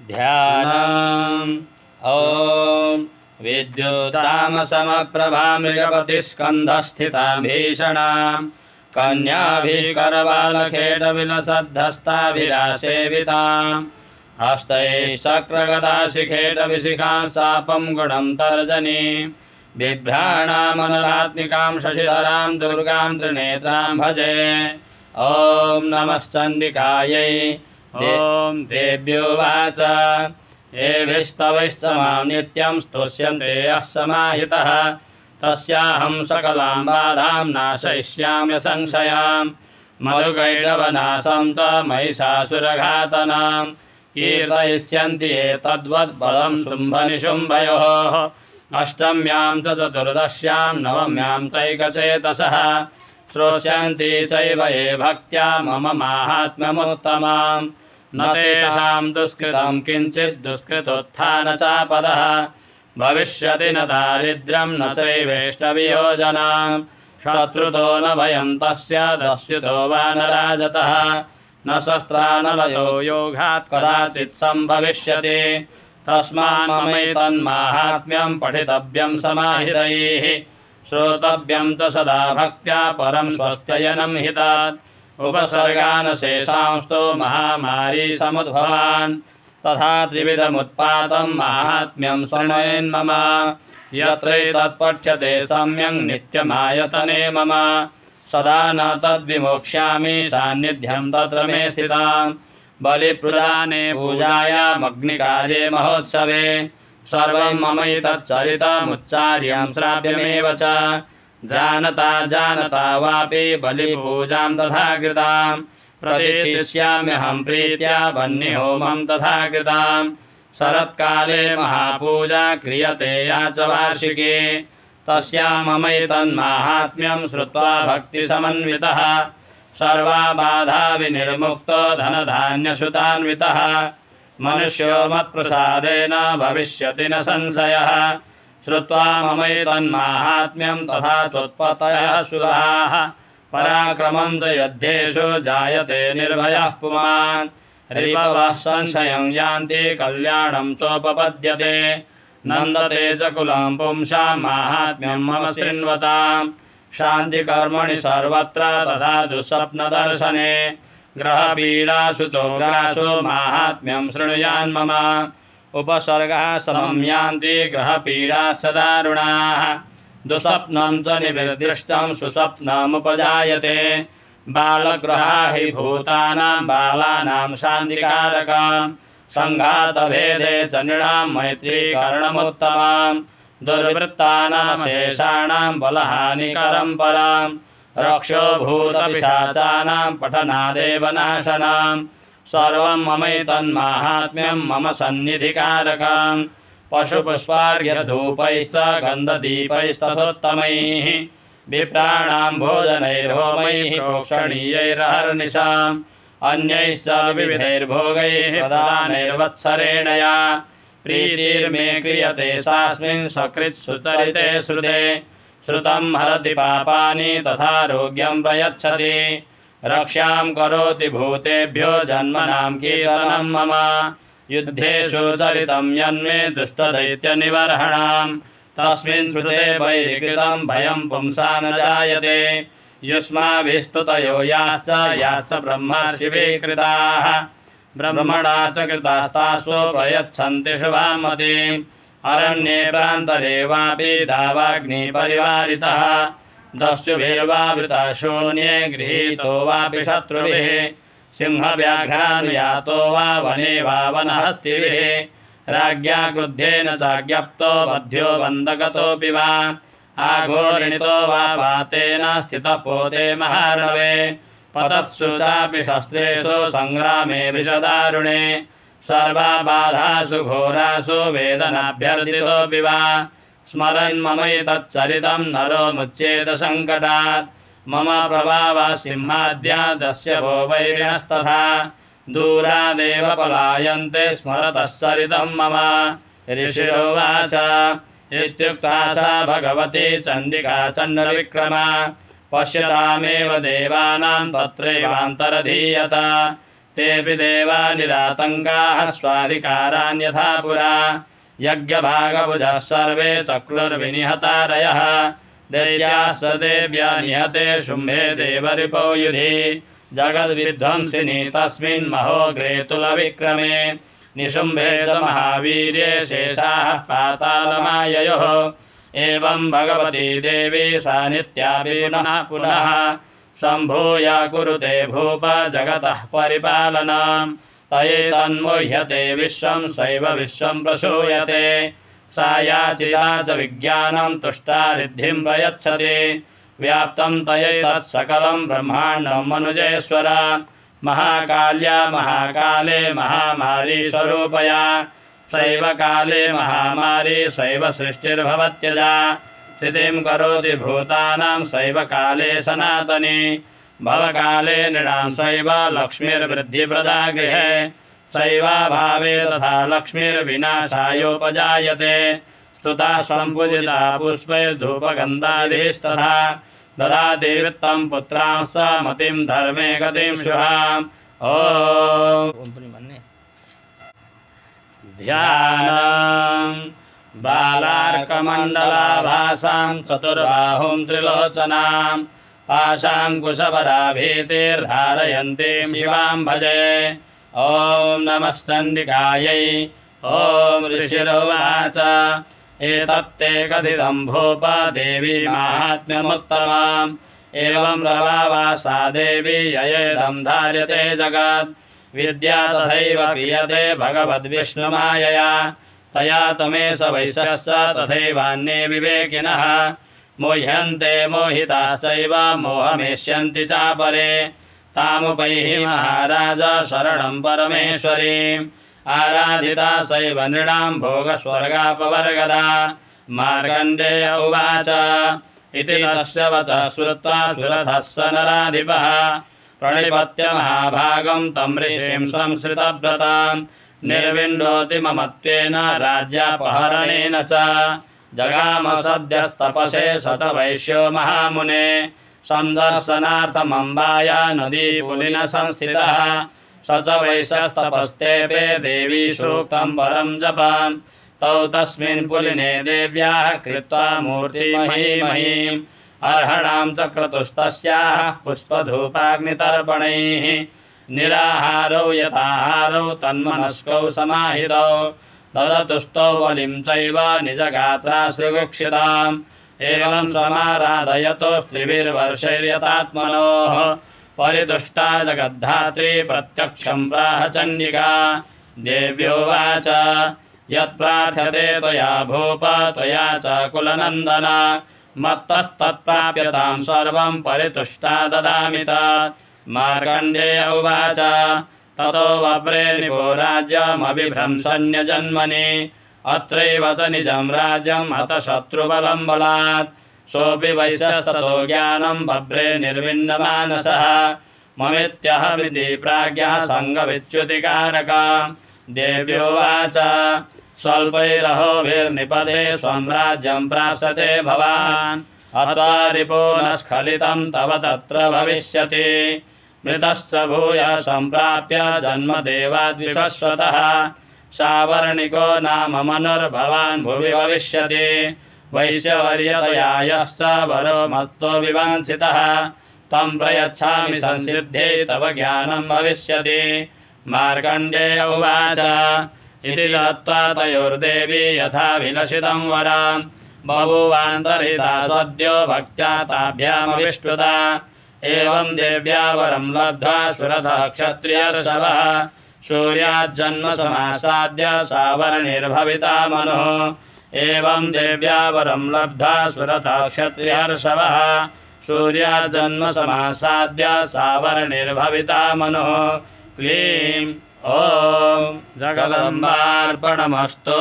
ध्यानम् ॐ विद्युतामसमप्रभामृगपतिस्कन्धस्थितां भीषणां कन्याभिकरबालखेटविलसद्धस्ताभिलासेविताम् हस्तैः शक्रगदाशिखेटविशिखां सापं गुणं तर्जनीं बिभ्राणामनलात्मिकां शशिधरां दुर्गां त्रिनेत्रां भजे। ॐ नमश्चण्डिकायै। ॐ देव्योवाच एभिस्तवैस्तमां नित्यं स्तुष्यन्ते यः समाहितः तस्याहं सकलां बाधां नाशयिष्याम्य संशयां मधुकैटवनाशं च महिषासुरघातनां कीर्तयिष्यन्ति एतद्वद्पदं शुम्भनिशुम्भयोः अष्टम्यां च चतुर्दश्यां नवम्यां चैकचेतसः श्रोष्यन्ति चैव ये भक्त्या मम माहात्म्यमुत्तमाम् न तेषां दुष्कृतं किञ्चित् दुष्कृतोत्थानचापदः भविष्यति न दारिद्र्यं न चैवेष्टवियोजनां शत्रुतो न भयं तस्य दस्युतो वा न राजतः न शस्त्रानलयो योगात् कदाचित् सम्भविष्यति तस्मात् ममैतन्माहात्म्यं पठितव्यं समाहितैः श्रोतव्यं च सदा भक्त्या परं स्वस्त्ययनं हितात् उपसर्गानशेषांस्तो महामारी समुद्भवान् तथा त्रिविधमुत्पातं माहात्म्यं शृण्वन्मम यत्रैतत्पठ्यते सम्यक् नित्यमायतने मम सदा न तद्विमोक्ष्यामि सान्निध्यं तत्र मे स्थितां बलिप्रदाने पूजायामग्निकार्ये महोत्सवे सर्वं ममैतच्चरितमुच्चार्यं श्राव्यमेव च जानता जानता वापि बलिपूजां तथा कृतां प्रतिष्ठिष्याम्यहं प्रीत्या वह्निहोमं तथा कृतां शरत्काले महापूजा क्रियते या च वार्षिकी तस्यां ममैतन्माहात्म्यं श्रुत्वा भक्तिसमन्वितः सर्वा बाधा विनिर्मुक्तो धनधान्यसुतान्वितः मनुष्यो मत्प्रसादेन भविष्यति न संशयः श्रुत्वा ममैतन्माहात्म्यं तथा चोत्पत्तयः सुलभाः पराक्रमं च युद्धेषु जायते निर्भयः पुमान् रिपवः संशयं यान्ति कल्याणं चोपपद्यते नन्दते च कुलं पुंसां माहात्म्यं मम शृण्वतां शान्तिकर्मणि सर्वत्र तथा दुःस्वप्नदर्शने ग्रहपीडासु चोग्रासु माहात्म्यं शृणुयान्मम उपसर्गः समं यान्ति ग्रहपीडाः सदारुणाः दुःस्वप्नं च निविदृष्टं सुस्वप्नमुपजायते बालग्रहा हि भूतानां बालानां शान्तिकारकां सङ्घातभेदे च नृणां मैत्रीकरणमुत्तमां दुर्वृत्तानामशेषाणां बलहानिकरं परां रक्षो भूतपिशाचानां पठनादेव नाशनां सर्वं ममैतन्माहात्म्यं मम सन्निधिकारकं पशुपुष्पार्घ्यधूपैश्च गन्धदीपैस्तथोत्तमैः विप्राणां भोजनैर्होमैः प्रोक्षणीयैरहर्निशाम् अन्यैश्च विविधैर्भोगैः प्रदानैर्वत्सरेण या प्रीतिर्मे क्रियते सास्मिन् सकृत्सुचरिते श्रुते श्रुतं हरति पापानि तथा रोग्यं प्रयच्छति रक्षां करोति भूतेभ्यो जन्मनां कीर्तनं मम युद्धेषु चरितं यन्मे दुष्टदैत्यनिवर्हणां तस्मिन् श्रुते वैरिकृतं भयं पुंसा न जायते युष्माभिस्तुतयो याश्च ब्रह्मर्षिभिः कृताः ब्रह्मणा च कृतास्तासु प्रयच्छन्ति शुभां मतिम् अरण्ये प्रान्तरे वापि दावाग्निपरिवारितः दस्युभिर्वावृतः शून्ये गृहीतो वापि शत्रुभिः सिंहव्याघ्रानुयातो वा वने वा वनहस्तिभिः राज्ञा क्रुद्धेन चाज्ञप्तो बध्यो बन्धगतोऽपि वा आघोरिणितो वा पातेन स्थितः पोते महार्णवे पतत्सु चापि शस्त्रेषु सङ्ग्रामे विषदारुणे सर्वा बाधासु घोरासु वेदनाभ्यर्थितोऽपि वा स्मरन् ममैतच्चरितं नरो मुच्येत सङ्कटात् मम प्रभावः सिंहाद्यादस्य भो वैरिणस्तथा दूरादेव पलायन्ते स्मरतश्चरितं मम ऋषिरोवाच इत्युक्ता सा भगवती चण्डिका चण्डविक्रमा पश्यतामेव देवानां तत्रैवान्तरधीयत तेऽपि देवा निरातङ्काः स्वाधिकारान्यथा पुरा यज्ञभागभुजः सर्वे चक्रुर्विनिहतारयः दैत्याः सदेव्या निहते शुम्भे देवरिपौ युधि जगद्विध्वंसिनि तस्मिन् महोग्रेतुलविक्रमे निशुम्भे च महावीर्ये शेषाः पातालमाययोः एवं भगवती देवी सा नित्यापि पुनः सम्भूय कुरुते भूप जगतः परिपालनम् तयैतन्मुह्यते विश्वं सैव विश्वं प्रसूयते सा याचिता च विज्ञानं तुष्टा रिद्धिं प्रयच्छति व्याप्तं तयैतत्सकलं ब्रह्माण्डं मनुजेश्वर महाकाल्या महाकाले महामारी स्वरूपया सैव काले महामारी सैव सृष्टिर्भवत्यजा स्थितिं करोति भूतानां सैव काले सनातनी भवकाले नृणां सैव लक्ष्मीर्वृद्धिप्रदा गृहे सैवाभावे तथा लक्ष्मीर्विनाशायोपजायते स्तुता सम्पूजिता पुष्पैर्धूपगन्धादिस्तथा ददाति वित्तं पुत्रां स मतिं धर्मे गतिं शुभाम् ध्यानम् बालार्कमण्डलाभासां चतुर्बाहुं त्रिलोचनां पाशाङ्कुशपराभीतिर्धारयन्तीं शिवां भजे ॐ नमः चण्डिकायै ॐ ऋषिरुवाच एतत्ते कथितं भूप देवी माहात्म्यमुत्तमम् एवं प्रभावा सा देवी ययेदं धार्यते जगत् विद्या तथैव क्रियते भगवद्विष्णुमायया तया तमेष वैश्यश्च तथैवान्ये विवेकिनः मोह्यन्ते मोहिताश्चैव मोहमेष्यन्ति चापरे तामुपैहि महाराज शरणं परमेश्वरीम् आराधिता सैव नृणां भोगस्वर्गापवर्गदा मार्कण्डेय उवाच इति तस्य वचः श्रुत्वा सुरथः स नराधिपः प्रणिपत्य महाभागं तं ऋषिं संश्रितव्रतां निर्विण्डोति ममत्वेन राज्यापहरणेन च जगाम सद्यस्तपसे स च वैश्यो महामुने सन्दर्शनार्थमम्बाया नदीपुलिन संस्थितः स च वैश्यस्तपस्तेपे देवी सूक्तं परं जपम् तौ तस्मिन् पुलिने देव्याः कृत्वा मूर्तिमहीमहीं अर्हणां च क्रतुस्तस्याः पुष्पधूपाग्नितर्पणैः निराहारौ यथाहारौ तन्मनस्कौ समाहितौ ददतुस्तौ बलिं चैव निजगात्राश्रुगुक्षिताम् एवं समाराधयतो स्त्रिभिर्वर्षैर्यतात्मनोः परितुष्टा जगद्धात्री प्रत्यक्षं प्राह चण्डिका देव्योवाच यत्प्रार्थ्यते त्वया भूप त्वया च कुलनन्दन मत्तस्तत्प्राप्यतां सर्वं परितुष्टा ददामि तत् मार्कण्डेय उवाच ततो वव्रे निभो राज्यमभिभ्रंशन्यजन्मनि अत्रैव च निजं राज्यं हतशत्रुबलं बलात् सोऽपि वैश्यस्ततो ज्ञानं बभ्रे निर्विण्णमानसः ममित्यहमिति प्राज्ञः सङ्गविच्युतिकारका देव्योवाच स्वल्पैरहोभिर्निपते स्वं राज्यं प्राप्स्यते भवान् अथवा रिपो न स्खलितं तव तत्र भविष्यति मृतश्च भूयः सम्प्राप्य जन्मदेवाद्विशश्वतः सावर्णिको नाम मनुर्भवान् भुवि भविष्यति वैश्यवर्यतया यश्च वरो मस्तो विवाञ्छितः तं प्रयच्छामि संसिद्ध्ये तव ज्ञानं भविष्यति मार्कण्डेय उवाच इति दत्त्वा तयोर्देवी यथा विलसितं वरं बभूवान्तरिता सद्यो भक्त्या ताभ्यामविष्टुता एवं देव्या वरं लब्ध्वा सुरथः क्षत्रियर्षभः सूर्याज्जन्म समासाद्य सावर्णिर्भविता मनुः एवं देव्या वरं लब्ध्वा सुरथः क्षत्रियर्षभः सूर्याज्जन्म समासाद्य सावर्णिर्भविता मनुः क्लीं ॐ जगदम्बार्पणमस्तु।